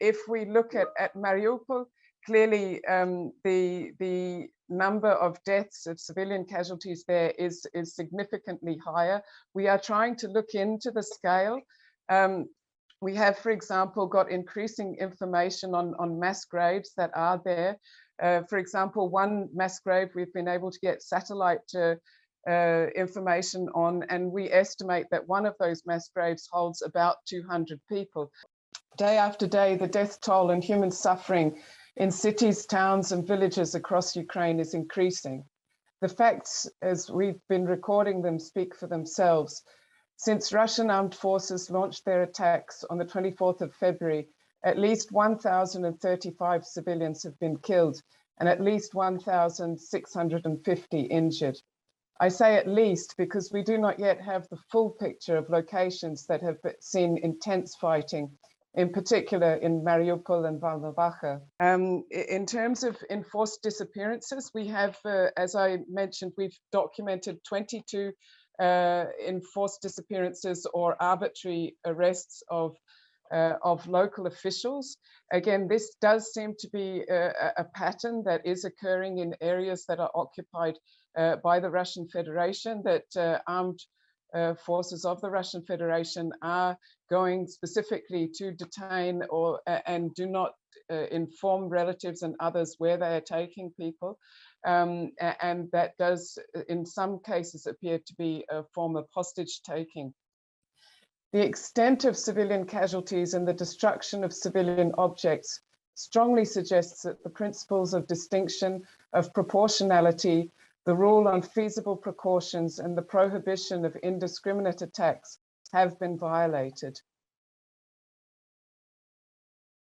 if we look at Mariupol, clearly the number of deaths of civilian casualties there is significantly higher. We are trying to look into the scale. We have, for example, got increasing information on mass graves that are there. For example, one mass grave we've been able to get satellite information on, and we estimate that one of those mass graves holds about 200 people. Day after day, the death toll and human suffering in cities, towns, and villages across Ukraine is increasing. The facts, as we've been recording them, speak for themselves. Since Russian armed forces launched their attacks on the 24th of February, at least 1,035 civilians have been killed and at least 1,650 injured. I say at least because we do not yet have the full picture of locations that have seen intense fighting, in particular in Mariupol and Volnovakha. In terms of enforced disappearances, we have, as I mentioned, we've documented 22 enforced disappearances or arbitrary arrests of local officials. Again, this does seem to be a pattern that is occurring in areas that are occupied by the Russian Federation, that armed forces of the Russian Federation are going specifically to detain and do not inform relatives and others where they are taking people. And that does, in some cases, appear to be a form of hostage taking. The extent of civilian casualties and the destruction of civilian objects strongly suggests that the principles of distinction, of proportionality, the rule on feasible precautions, and the prohibition of indiscriminate attacks have been violated.